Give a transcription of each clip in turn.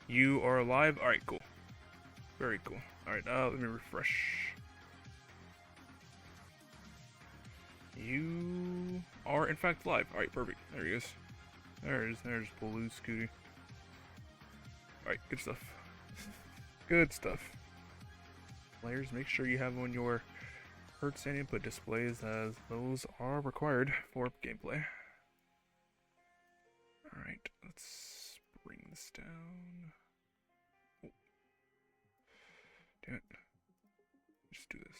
You are alive? Alright, cool. Very cool. Alright, let me refresh. You are in fact live. Alright, perfect. There he is. There's Blue Scuti. Alright, good stuff. Good stuff. Players, make sure you have on your hertz and input displays, as those are required for gameplay. Alright, let's bring this down. Oh. Damn it. Just do this.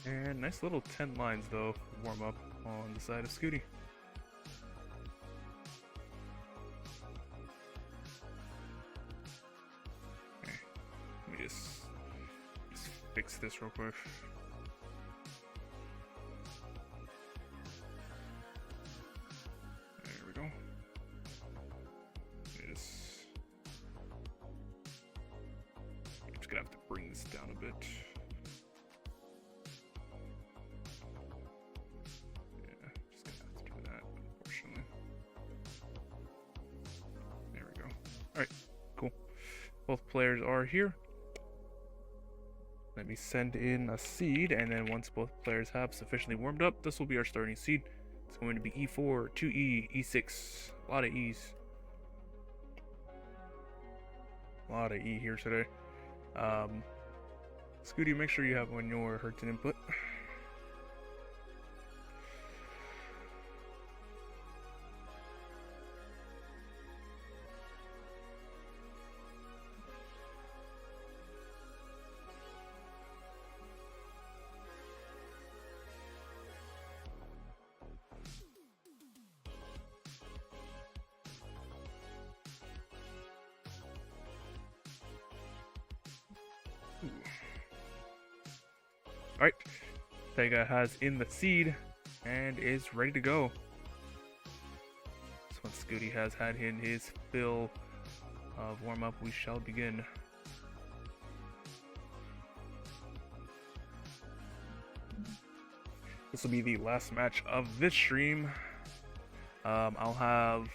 And nice little 10 lines though, warm up on the side of Scuti. Okay, let me just fix this real quick. There we go. I'm just gonna have to bring this down a bit. Alright, cool. Both players are here. Let me send in a seed, and then once both players have sufficiently warmed up, this will be our starting seed. It's going to be E4, 2E, E6. A lot of E's. A lot of E here today. Scuti, make sure you have on your hertz and input. Alright, Tega has in the seed and is ready to go. So once Scuti has had in his fill of warm up, we shall begin. This will be the last match of this stream. I'll have...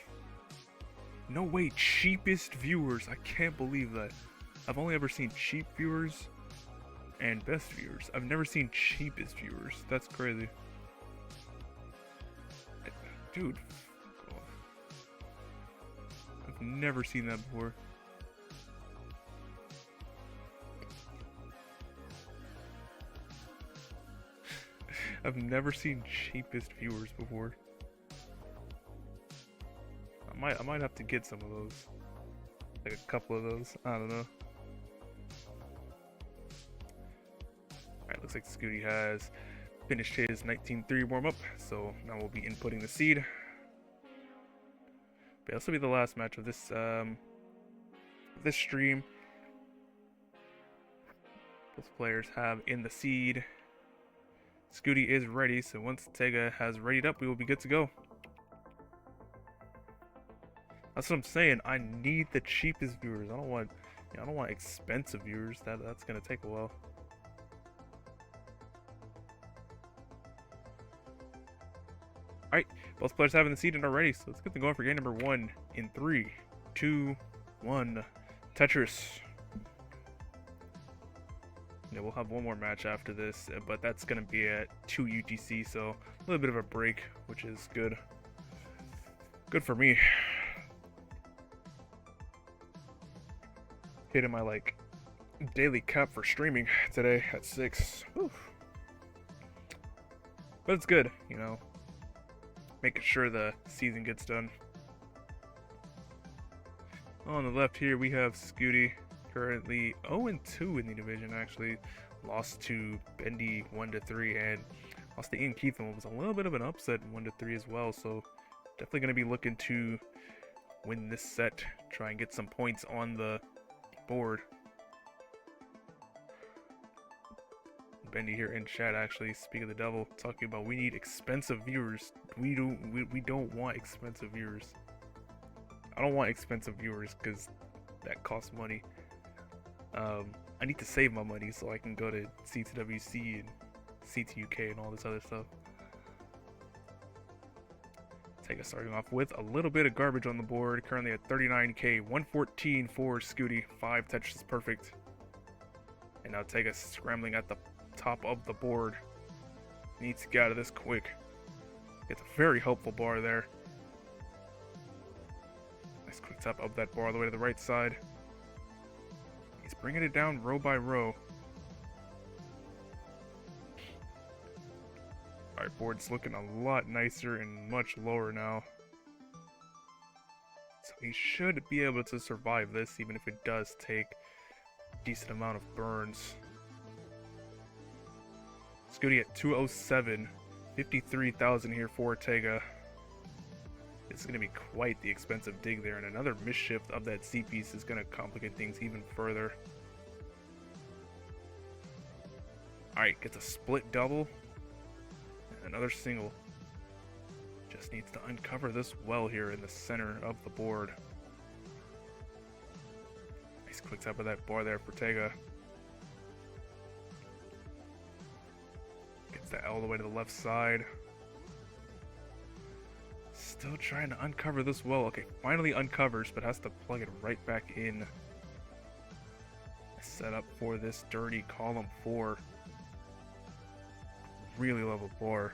No way, cheapest viewers. I can't believe that. I've only ever seen cheap viewers and best viewers. I've never seen cheapest viewers. That's crazy. Dude. I've never seen that before. I've never seen cheapest viewers before. I might have to get some of those. Like a couple of those. I don't know. Alright, looks like Scuti has finished his 19-3 warm-up, so now we'll be inputting the seed. But this will be the last match of this this stream. Both players have in the seed. Scuti is ready, so once Tega has readied up, we will be good to go. That's what I'm saying. I need the cheapest viewers. I don't want expensive viewers. That's gonna take a while. Alright, both players have in the seed and are ready, so let's get them going for game number 1 in 3, 2, 1. Tetris. Yeah, we'll have one more match after this, but that's gonna be at 2 UTC, so a little bit of a break, which is good. Good for me. Hitting my like daily cap for streaming today at 6. Whew. But it's good, you know. Making sure the season gets done. On the left here we have Scuti, currently 0-2 in the division. Actually lost to Bendy 1-3 and lost to Ian Keitham. It was a little bit of an upset 1-3 as well. So definitely going to be looking to win this set, try and get some points on the board. Bendy here in chat, actually, speak of the devil, talking about we need expensive viewers. We don't want expensive viewers. I don't want expensive viewers because that costs money. I need to save my money so I can go to C2WC and C2UK and all this other stuff. Tega starting off with a little bit of garbage on the board, currently at 39k, 114 for Scuti, 5 touches perfect. And now Tega scrambling at the top of the board. Needs to get out of this quick. Gets a very helpful bar there. Nice quick tap up that bar all the way to the right side. He's bringing it down row by row. Alright, board's looking a lot nicer and much lower now. So he should be able to survive this, even if it does take a decent amount of burns. Scuti at 207, 53,000 here for Tega. It's going to be quite the expensive dig there, and another misshift of that C piece is going to complicate things even further. Alright, gets a split double, and another single. Just needs to uncover this well here in the center of the board. Nice quick tap of that bar there for Tega. That all the way to the left side. Still trying to uncover this well. Okay, finally uncovers, but has to plug it right back in. Set up for this dirty column 4. Really love a bar.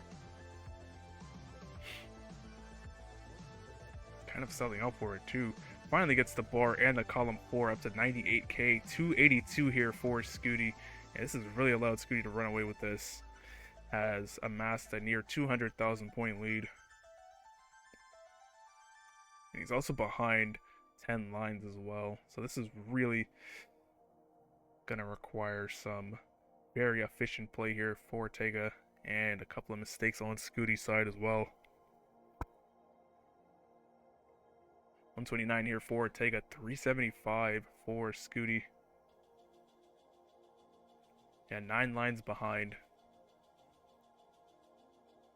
Kind of selling out for it too. Finally gets the bar and the column 4 up to 98k, 282 here for Scuti. Yeah, this has really allowed Scuti to run away with this. Has amassed a near 200,000 point lead. And he's also behind 10 lines as well. So this is really going to require some very efficient play here for Tega, and a couple of mistakes on Scuti's side as well. 129 here for Tega, 375 for Scuti. Yeah, 9 lines behind.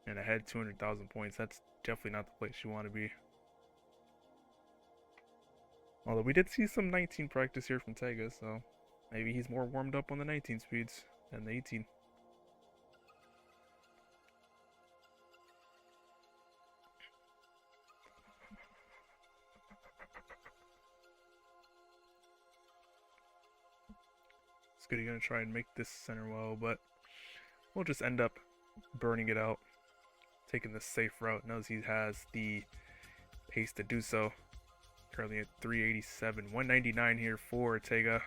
And ahead 200,000 points. That's definitely not the place you want to be. Although we did see some 19 practice here from Tega, so maybe he's more warmed up on the 19 speeds than the 18. Scuti gonna try and make this center well, but we'll just end up burning it out. Taking the safe route, knows he has the pace to do so. Currently at 387, 199 here for Tega.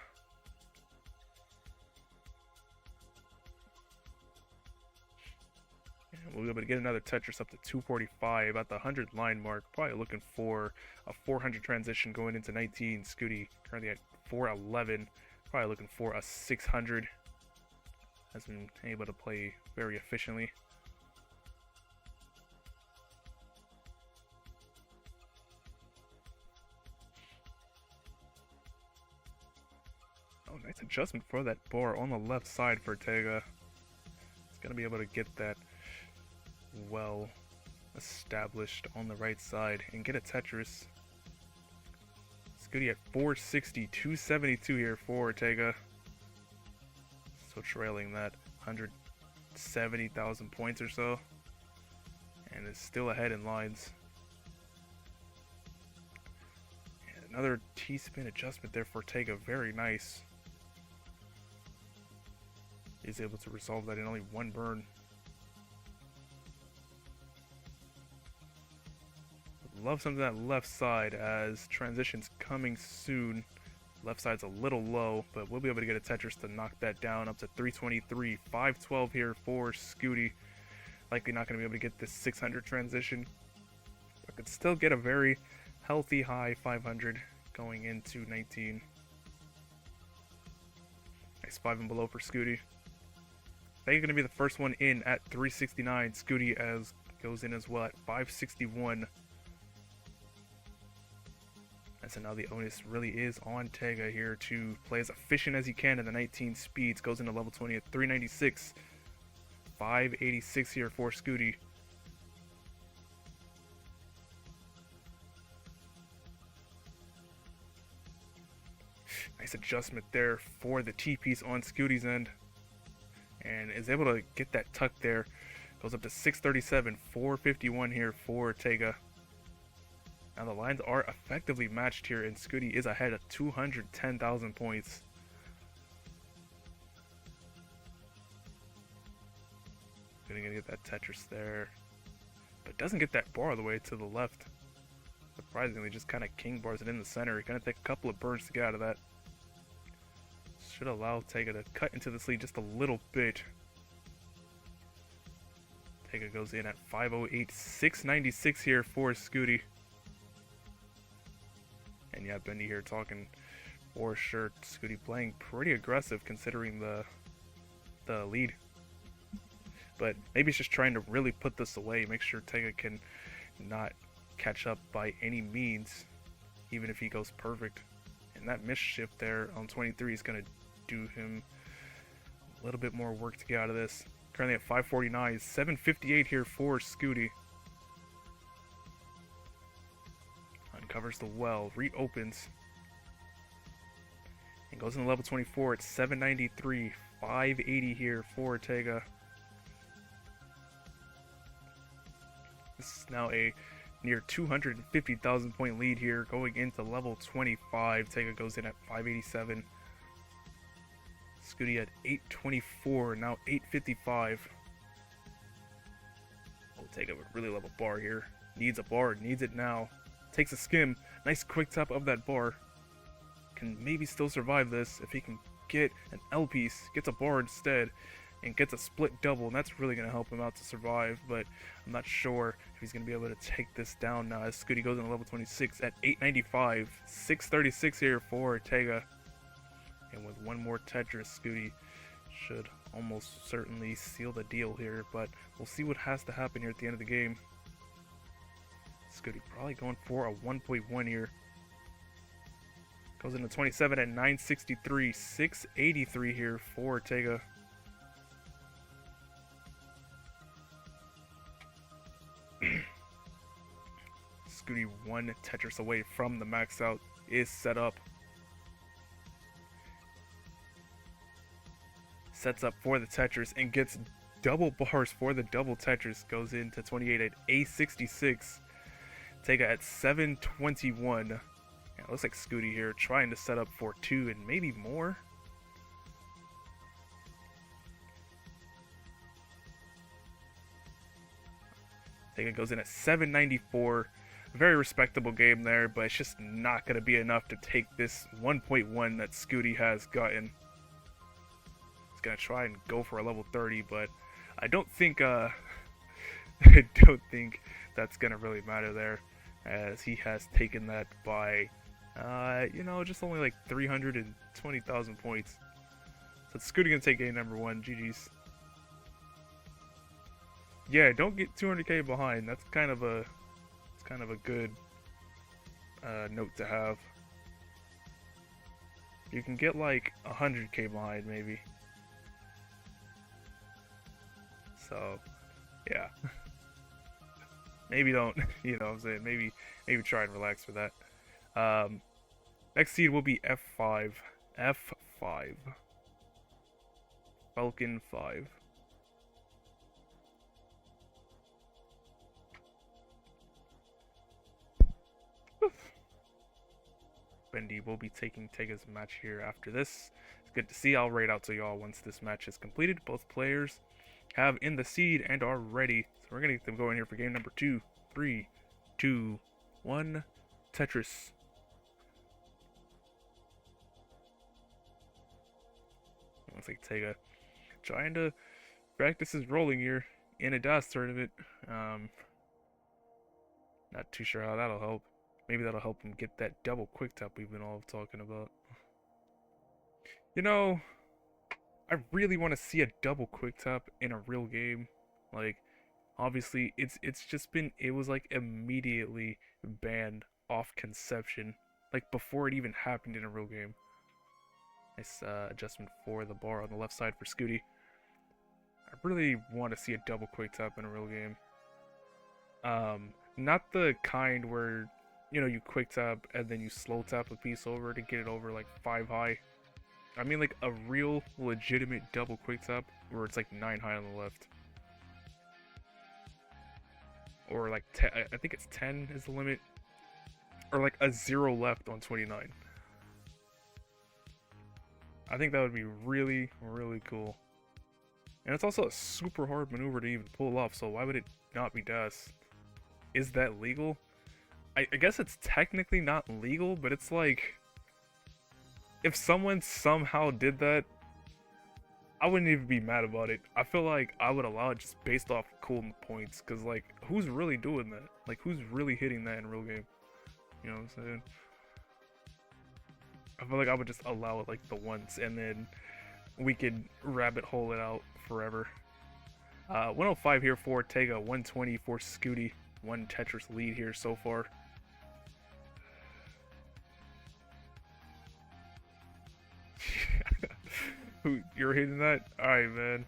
And we'll be able to get another Tetris up to 245 at the 100 line mark. Probably looking for a 400 transition going into 19. Scuti currently at 411. Probably looking for a 600. Has been able to play very efficiently. Oh, nice adjustment for that bar on the left side for Tega. It's going to be able to get that well established on the right side and get a Tetris. Scuti at 460, 272 here for Tega. So trailing that 170,000 points or so. And is still ahead in lines. And another T-spin adjustment there for Tega. Very nice. He's able to resolve that in only one burn. Love some of that left side as transition's coming soon. Left side's a little low, but we'll be able to get a Tetris to knock that down up to 323. 512 here for Scuti. Likely not going to be able to get this 600 transition. But could still get a very healthy high 500 going into 19. Nice 5 and below for Scuti. They're going to be the first one in at 369. Scuti as goes in as well at 561. And so now the onus really is on Tega here to play as efficient as he can in the 19 speeds. Goes into level 20 at 396. 586 here for Scuti. Nice adjustment there for the T-piece on Scuti's end. And is able to get that tuck there. Goes up to 637, 451 here for Tega. Now the lines are effectively matched here, and Scuti is ahead of 210,000 points. Gonna get that Tetris there, but doesn't get that bar all the way to the left. Surprisingly, just kind of king bars it in the center. Gonna take a couple of burns to get out of that. Should allow Tega to cut into this lead just a little bit. Tega goes in at 508, 696 here for Scuti. And yeah, Bendy here talking for sure. Scuti playing pretty aggressive considering the lead. But maybe he's just trying to really put this away, make sure Tega can not catch up by any means, even if he goes perfect. And that miss shift there on 23 is going to do him a little bit more work to get out of this. Currently at 549, 758 here for Scuti. Uncovers the well, reopens, and goes into level 24 at 793, 580 here for Tega. This is now a near 250,000 point lead here going into level 25. Tega goes in at 587. Scuti at 824, now 855. Oh, Tega with really level bar here. Needs a bar, needs it now. Takes a skim, nice quick tap of that bar. Can maybe still survive this if he can get an L piece, gets a bar instead, and gets a split double, and that's really going to help him out to survive, but I'm not sure if he's going to be able to take this down now as Scuti goes into level 26 at 895, 636 here for Tega. And with one more Tetris, Scuti should almost certainly seal the deal here, but we'll see what has to happen here at the end of the game. Scuti probably going for a 1.1 here. Goes into 27 at 963, 683 here for Tega. Scuti one Tetris away from the max out is set up. Sets up for the Tetris and gets double bars for the double Tetris. Goes into 28 at A66. Tega at 721. Yeah, looks like Scuti here trying to set up for 2 and maybe more. Tega goes in at 794. Very respectable game there, but it's just not going to be enough to take this 1.1 that Scuti has gotten. He's going to try and go for a level 30, but I don't think I don't think that's going to really matter there, as he has taken that by just only like 320,000 points. So Scuti going to take game number 1. GG's. Yeah, don't get 200k behind. That's kind of a good note to have. You can get like 100k behind maybe. So, yeah. Maybe don't, you know what I'm saying? Maybe try and relax for that. Next seed will be F5. F5. Falcon 5. Bendy will be taking Tega's match here after this. It's good to see. I'll rate out to y'all once this match is completed. Both players have in the seed and are ready. So we're going to get them going here for game number 2. 3, 2, 1. Tetris. Looks like Tega trying to practice his rolling here in a DOS tournament. Not too sure how that'll help. Maybe that'll help him get that double quick tap we've been all talking about. You know, I really want to see a double quick tap in a real game. Like, obviously, it was like immediately banned off conception. like before it even happened in a real game. Nice adjustment for the bar on the left side for Scuti. I really want to see a double quick tap in a real game. Not the kind where, you know, you quick tap and then you slow tap a piece over to get it over like 5 high. I mean like a real legitimate double quick tap where it's like 9 high on the left. Or like 10, I think it's 10 is the limit. Or like a 0 left on 29. I think that would be really, really cool. And it's also a super hard maneuver to even pull off, so why would it not be DAS? Is that legal? I guess it's technically not legal, but it's like, if someone somehow did that, I wouldn't even be mad about it. I feel like I would allow it just based off cool points, because like, who's really doing that? Like, who's really hitting that in real game? You know what I'm saying? I feel like I would just allow it like the once, and then we could rabbit hole it out forever. 105 here for Tega, 120 for Scuti. One Tetris lead here so far. Who, you're hitting that? Alright, man.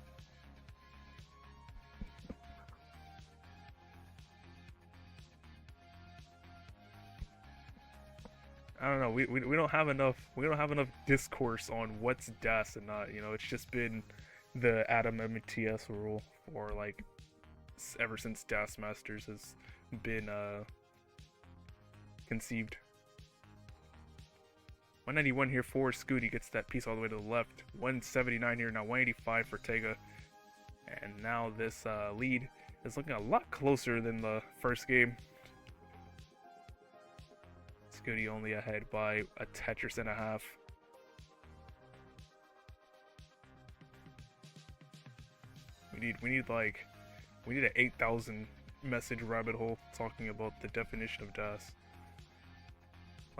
I don't know. We don't have enough. We don't have enough discourse on what's DAS and not. You know, it's just been the Adam MTS rule for like ever since DAS Masters has been conceived. 191 here for Scuti, gets that piece all the way to the left. 179 here, now 185 for Tega. And now this lead is looking a lot closer than the first game. Scuti only ahead by a Tetris and a half. We need an 8,000 message rabbit hole talking about the definition of DAS.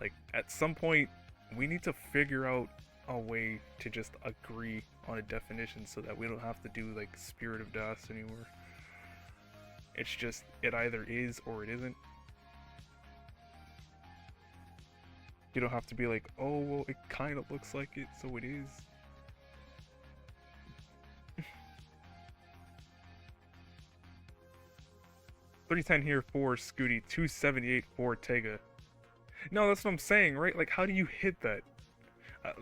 Like, at some point, we need to figure out a way to just agree on a definition so that we don't have to do like Spirit of DAS anymore. It's just, it either is or it isn't. You don't have to be like, oh, well, it kind of looks like it, so it is. 310 here for Scuti, 278 for Tega. No, that's what I'm saying, right? Like, how do you hit that?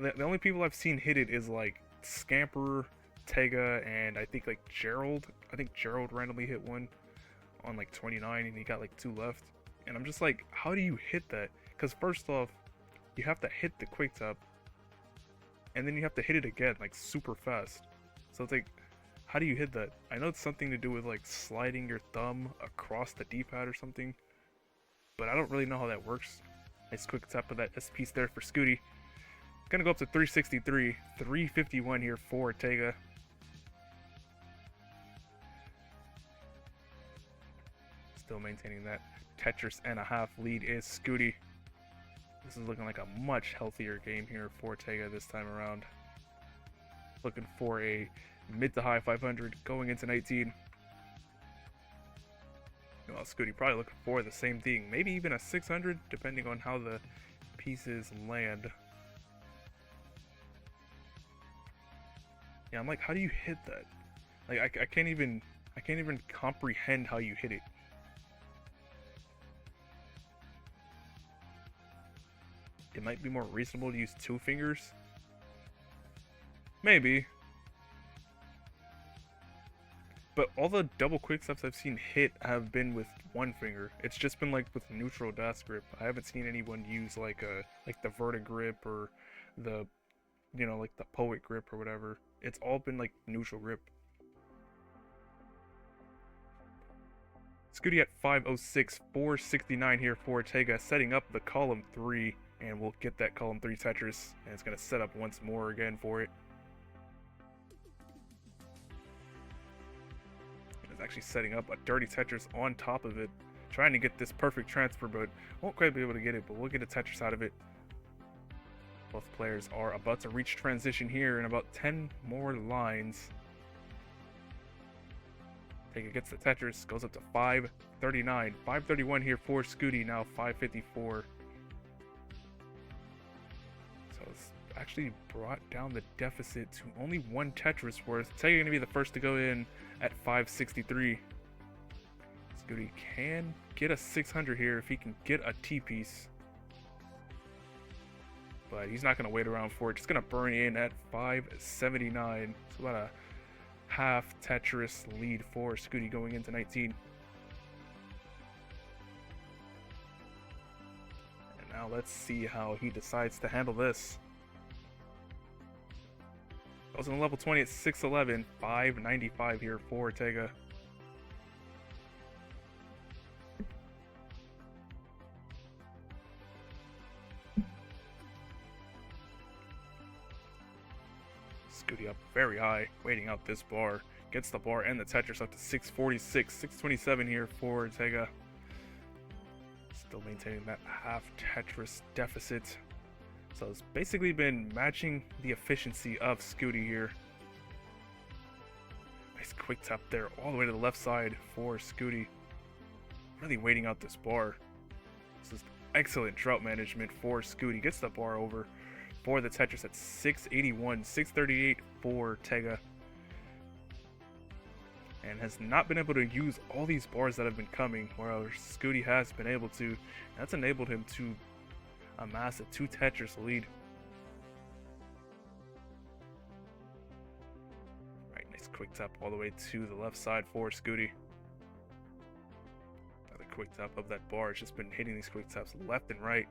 The only people I've seen hit it is like Scamper, Tega, and I think like Gerald. I think Gerald randomly hit one on like 29 and he got like 2 left. And I'm just like, how do you hit that? Because first off, you have to hit the quick tap and then you have to hit it again like super fast. So it's like, how do you hit that? I know it's something to do with like sliding your thumb across the D-pad or something, but I don't really know how that works. Nice quick tap of that S piece there for Scuti. Gonna go up to 363, 351 here for Tega. Still maintaining that Tetris and a half lead is Scuti. This is looking like a much healthier game here for Tega this time around. Looking for a mid to high 500 going into 19. Well, Scuti probably looking for the same thing, maybe even a 600 depending on how the pieces land. Yeah, I'm like, how do you hit that? Like, I can't even comprehend how you hit it. It might be more reasonable to use 2 fingers. Maybe. But all the double quick steps I've seen hit have been with 1 finger. It's just been like with neutral DAS grip. I haven't seen anyone use like the Vertigrip or the, you know, like the Poet grip or whatever. It's all been like neutral grip. Scuti at 506, 469 here for Tega, setting up the column 3, and we'll get that column 3 Tetris, and it's gonna set up once more again for it. It's actually setting up a dirty Tetris on top of it, trying to get this perfect transfer, but won't quite be able to get it, but we'll get a Tetris out of it. Both players are about to reach transition here in about 10 more lines. Tega gets the Tetris, goes up to 539. 531 here for Scuti, now 554. So it's actually brought down the deficit to only one Tetris worth. Tega going to be the first to go in at 563. Scuti can get a 600 here if he can get a T-piece. But he's not going to wait around for it. Just going to burn in at 579. It's about a half Tetris lead for Scuti going into 19. And now let's see how he decides to handle this. Goes on level 20 at 611, 595 here for Tega. Scuti up very high, waiting out this bar. Gets the bar and the Tetris up to 646, 627 here for Tega. Still maintaining that half Tetris deficit. So it's basically been matching the efficiency of Scuti here. Nice quick tap there all the way to the left side for Scuti. Really waiting out this bar. This is excellent drought management for Scuti. Gets the bar over for the Tetris at 681, 638 for Tega. And has not been able to use all these bars that have been coming, whereas Scuti has been able to. That's enabled him to amass a 2 Tetris lead. Right, nice quick tap all the way to the left side for Scuti. Another quick tap of that bar. It's just been hitting these quick taps left and right.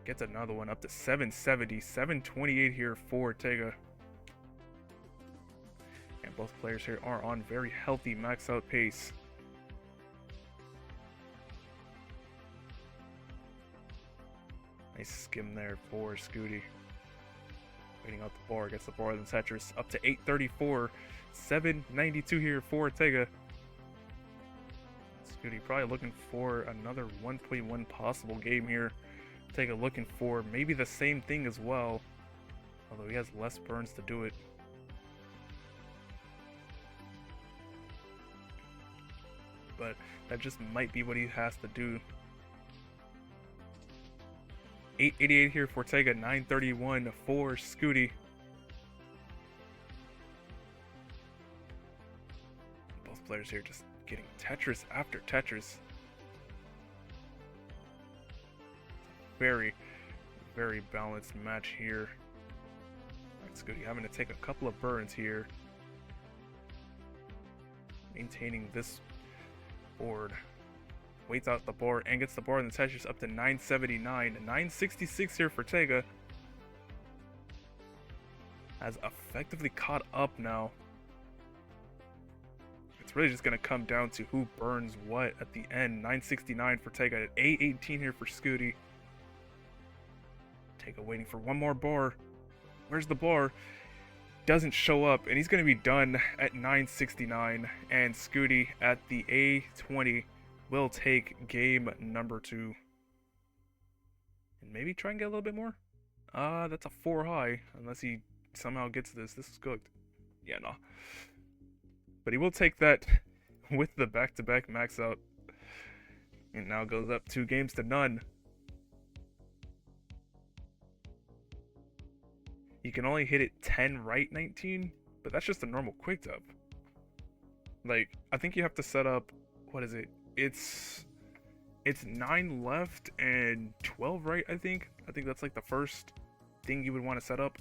Gets another one up to 770, 728 here for Tega. And both players here are on very healthy max out pace. Nice skim there for Scuti. Waiting out the bar, gets the bar and Tetris up to 834, 792 here for Tega. Scuti probably looking for another 1.1 possible game here. Tega looking for maybe the same thing as well, although he has less burns to do it. But that just might be what he has to do. 888 here for Tega, 931 for Scuti. Both players here just getting Tetris after Tetris. Very, very balanced match here. Right, Scuti having to take a couple of burns here. Maintaining this board. Waits out the bar and gets the bar and the Tetris up to 979. 966 here for Tega. Has effectively caught up now. It's really just going to come down to who burns what at the end. 969 for Tega at 818 here for Scuti. Tega waiting for one more bar. Where's the bar? Doesn't show up, and he's going to be done at 969. And Scuti at the A20 will take game number 2. And maybe try and get a little bit more? That's a 4 high, unless he somehow gets this. This is cooked. Yeah, no. But he will take that with the back-to-back max out. And now goes up 2 games to none. You can only hit it 10 right 19, but that's just a normal quick tap. Like, I think you have to set up, what is it? It's 9 left and 12 right, I think. I think that's like the first thing you would want to set up.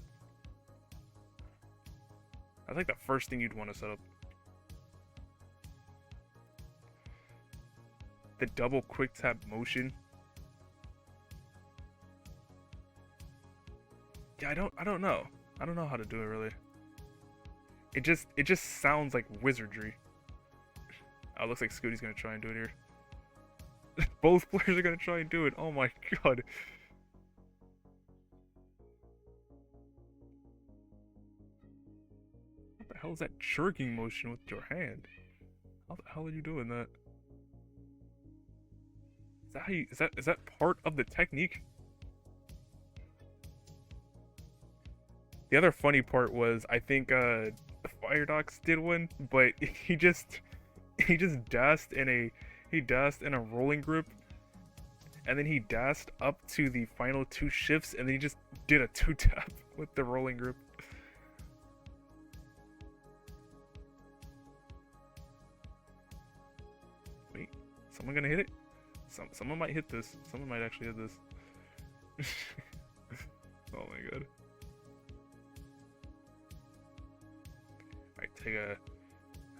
I think the first thing you'd want to set up. The double quick tap motion. Yeah, I don't know. I don't know how to do it really. It just sounds like wizardry. Oh, looks like Scuti's gonna try and do it here. Both players are gonna try and do it. Oh my god. What the hell is that jerking motion with your hand? How the hell are you doing that? Is that how you, is that part of the technique? The other funny part was, I think the Firedox did one, but he just dashed in a rolling grip, and then he dashed up to the final two shifts, and then he just did a 2-tap with the rolling grip. Wait, someone gonna hit it? Someone might hit this. Someone might actually hit this. Oh my god. Alright, Tega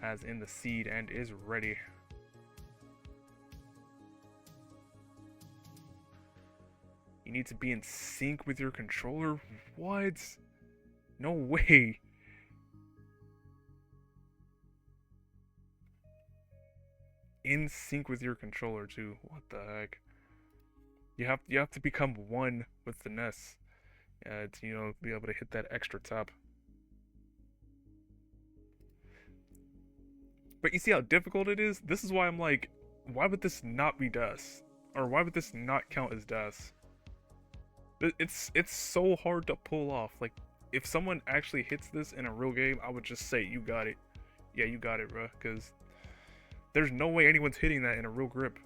has in the seed and is ready. You need to be in sync with your controller? What? No way. In sync with your controller too. What the heck? You have to become one with the NES to be able to hit that extra tap. But you see how difficult it is? This is why I'm like, why would this not be DAS? Or why would this not count as DAS? It's so hard to pull off. Like, if someone actually hits this in a real game, I would just say, you got it. Yeah, you got it, bro. Because there's no way anyone's hitting that in a real grip.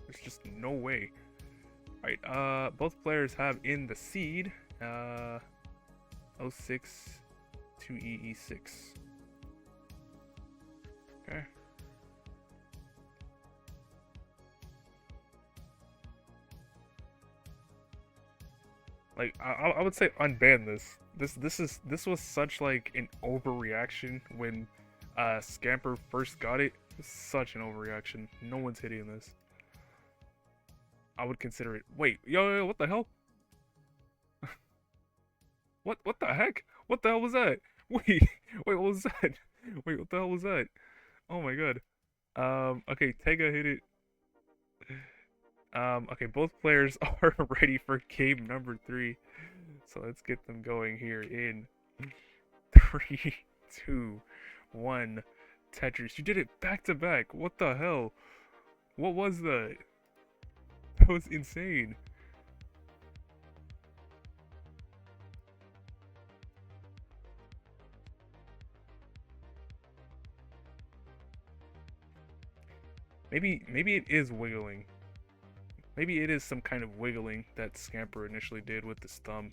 There's just no way. Alright, both players have in the seed. 06 to EE6. Okay. Like I would say unban this. This was such like an overreaction when Scamper first got it. Such an overreaction. No one's hitting this. I would consider it. Wait, yo, what the hell? What the heck? What the hell was that? Wait, what was that? Wait, what the hell was that? Oh my god. Okay, Tega hit it. Okay, both players are ready for game number 3. So let's get them going here in 3, 2, 1. Tetris. You did it back to back. What the hell? What was that? That was insane. Maybe it is wiggling. Maybe it is some kind of wiggling that Scamper initially did with his thumb.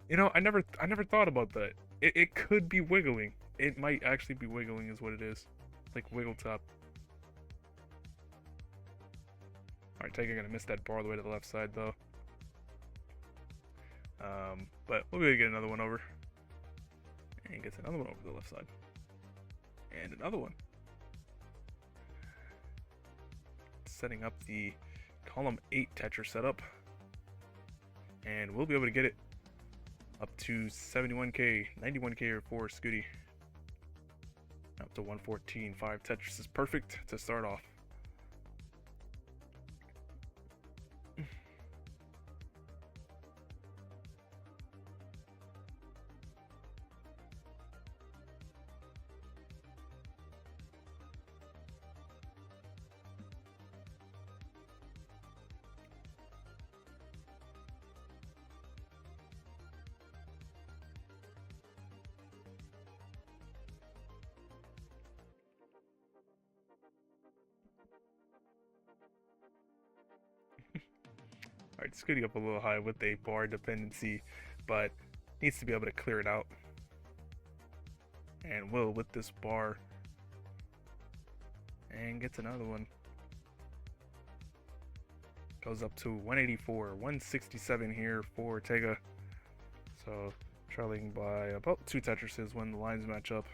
You know, I never thought about that. It could be wiggling. It might actually be wiggling is what it is. Like wiggle top. Alright, Tiger gonna miss that bar all the way to the left side though. But we'll be able to get another one over. And gets another one over the left side. And another one. Setting up the column 8 Tetris setup. And we'll be able to get it up to 71k, 91k for Scuti. Up to 114. 5 Tetris is perfect to start off. Alright, Scuti up a little high with a bar dependency, but needs to be able to clear it out. And will with this bar. And gets another one. Goes up to 184, 167 here for Tega. So trailing by about 2 Tetrises when the lines match up.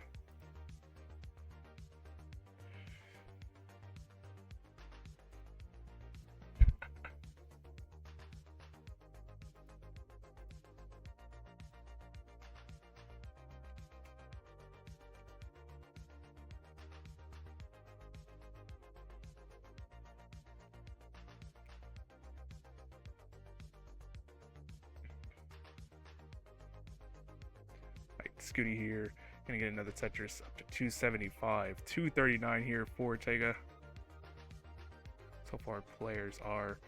Scuti here, gonna get another Tetris up to 275, 239 here for Tega. So far, players are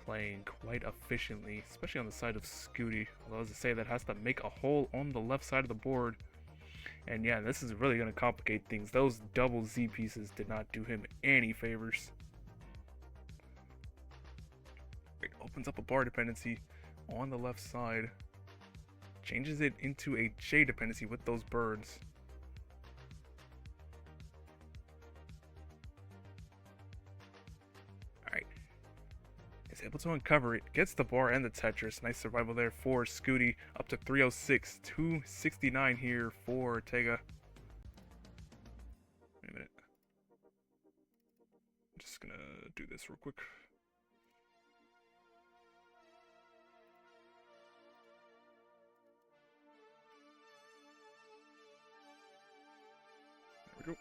playing quite efficiently, especially on the side of Scuti. Although, as I say, that has to make a hole on the left side of the board And yeah, this is really going to complicate things. Those double Z pieces did not do him any favors. It opens up a bar dependency on the left side. Changes it into a J dependency with those birds. Alright. Is able to uncover it. Gets the bar and the Tetris. Nice survival there for Scuti. Up to 306. 269 here for Tega. Wait a minute. I'm just gonna do this real quick. There we go.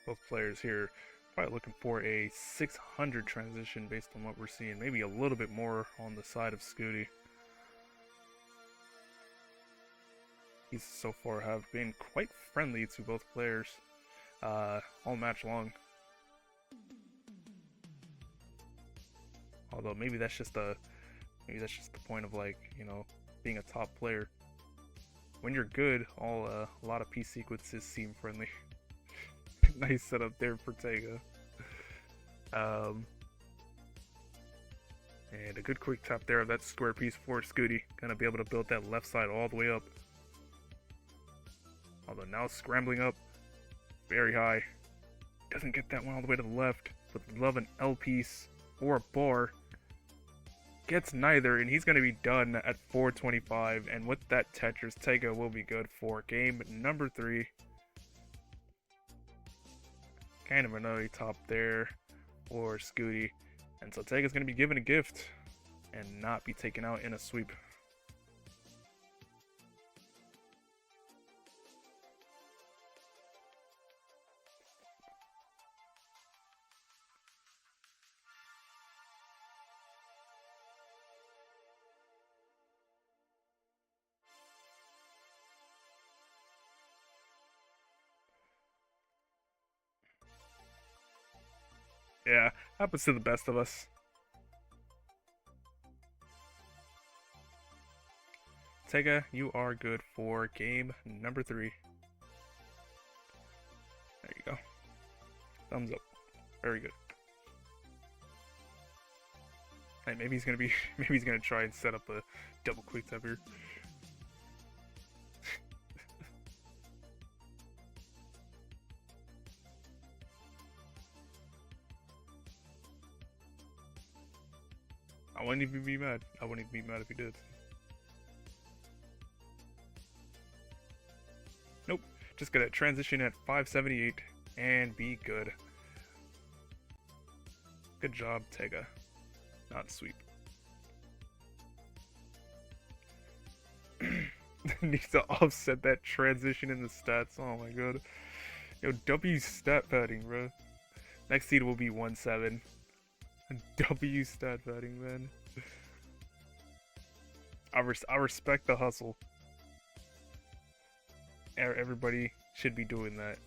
Both players here probably looking for a 600 transition based on what we're seeing. Maybe a little bit more on the side of Scuti. These so far have been quite friendly to both players all match long. Although maybe that's just the point of, like, you know, being a top player. When you're good, a lot of P sequences seem friendly. Nice setup there for Tega. And a good quick tap there of that square piece for Scuti. Gonna be able to build that left side all the way up. Although now scrambling up very high. Doesn't get that one all the way to the left. Would love an L piece or a bar. Gets neither, and he's going to be done at 425. And with that Tetris, Tega will be good for game number 3. Kind of an early top there for Scuti. And so Tega's going to be given a gift and not be taken out in a sweep. Yeah, happens to the best of us. Tega, you are good for game number 3. There you go. Thumbs up. Very good. Hey, maybe he's gonna try and set up a double quick tap here. I wouldn't even be mad. I wouldn't even be mad if he did. Nope. Just gonna transition at 578 and be good. Good job, Tega. Not sweep. Needs to offset that transition in the stats. Oh my god. Yo, W stat padding, bro. Next seed will be 1-7. W stat padding, man. I respect the hustle. Everybody should be doing that.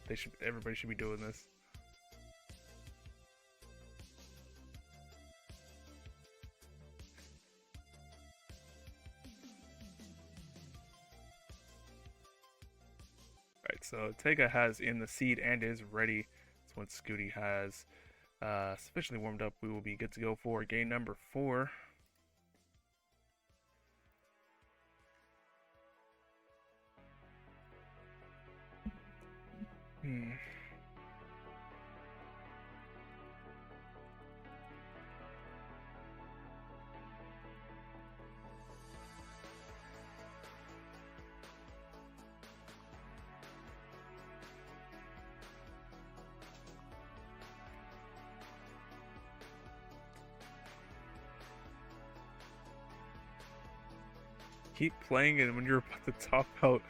Everybody should be doing this. Alright, so Tega has in the seed and is ready. So once Scuti has sufficiently warmed up, we will be good to go for game number 4. Keep playing, and when you're about to top out,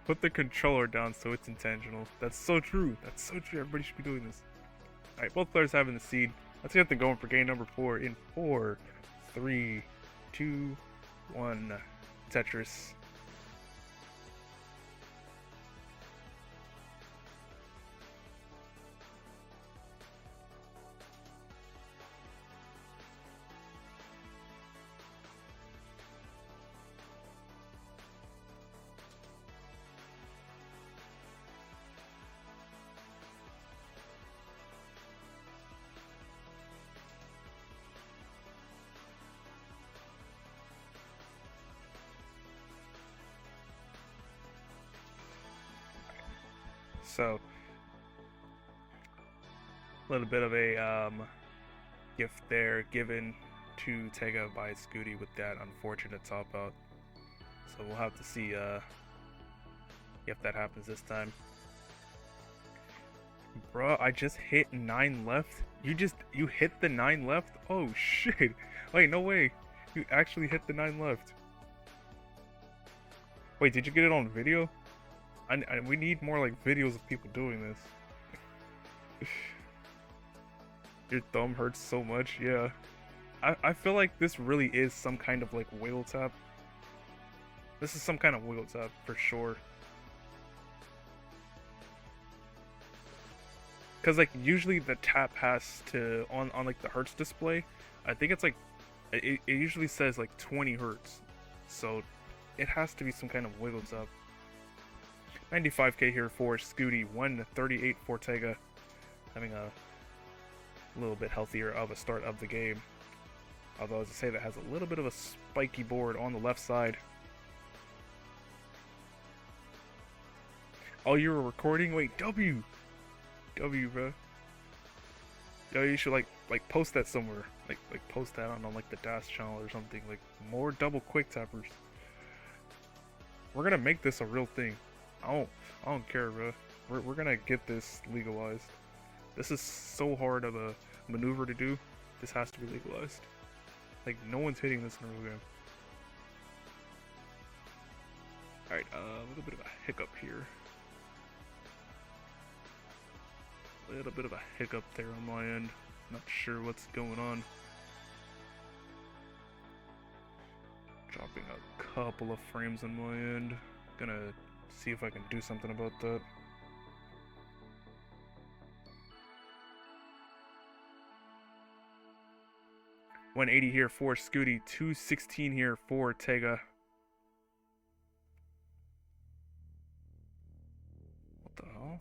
put the controller down so it's intentional. That's so true. That's so true. Everybody should be doing this. Alright, both players having the seed. Let's get them going for game number 4 in 4, 3, 2, 1. Tetris. So, a little bit of a gift there given to Tega by Scuti with that unfortunate top out. So we'll have to see if that happens this time. Bruh, I just hit 9 left. You hit the 9 left? Oh shit. Wait, no way. You actually hit the 9 left. Wait, did you get it on video? We need more like videos of people doing this. Your thumb hurts so much, yeah. I feel like this really is some kind of like wheel tap. This is some kind of wheel tap for sure. Cause like usually the tap has to on like the hertz display. I think it's like it usually says like 20 hertz, so it has to be some kind of wiggle tap. 95k here for Scuti, 138 for Tega, having a little bit healthier of a start of the game. Although as I say, that has a little bit of a spiky board on the left side. Oh, you were recording? Wait, W, bro. Yo, you should like post that somewhere. Like post that on like the DAS channel or something. Like more double quick tappers. We're gonna make this a real thing. I don't care, bro. We're gonna get this legalized. This is so hard of a maneuver to do. This has to be legalized. Like no one's hitting this in a real game. All right, a little bit of a hiccup here. A little bit of a hiccup there on my end. Not sure what's going on. Dropping a couple of frames on my end. Gonna see if I can do something about that. $180 here for Scuti, 216 here for Tega. What the hell?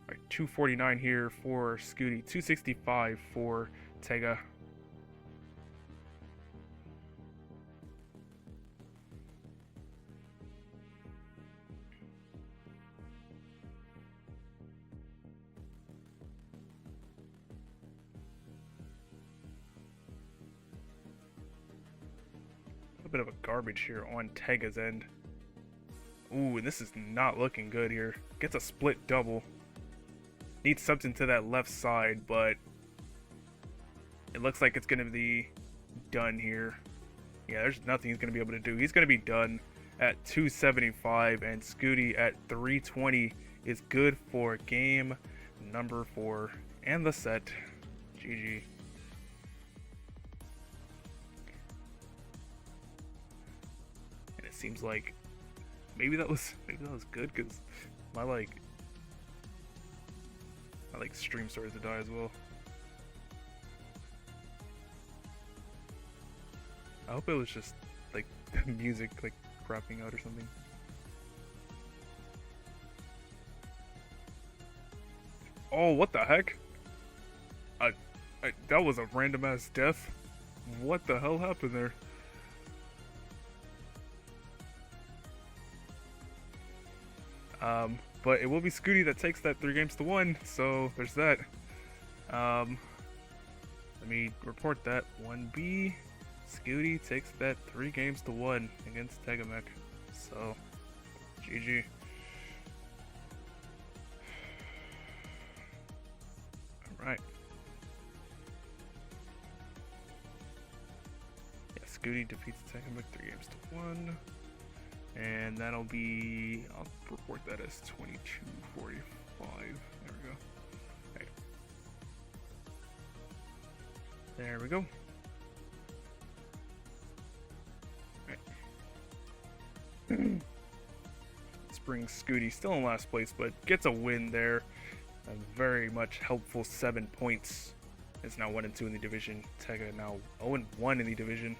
Alright, 249 here for Scuti, 265 for Tega. A bit of a garbage here on Tega's end. Ooh, and this is not looking good here. Gets a split double. Needs something to that left side, but it looks like it's going to be done here. Yeah, there's nothing he's going to be able to do. He's going to be done at 275, and Scuti at 320 is good for game number 4 and the set. GG. Seems like maybe that was good because my stream started to die as well. I hope it was just like the music like crapping out or something. Oh, what the heck? That was a random ass death. What the hell happened there? But it will be Scuti that takes that 3-1, so there's that. Let me report that. 1B, Scuti takes that 3-1 against TegaMech. So, GG. Alright. Yeah, Scuti defeats TegaMech 3-1. And that'll be, I'll report that as 2245. There we go. Right. There we go. Right. This brings Scuti still in last place, but gets a win there. A very much helpful 7 points. It's now 1-2 in the division. Tega now 0-1 in the division.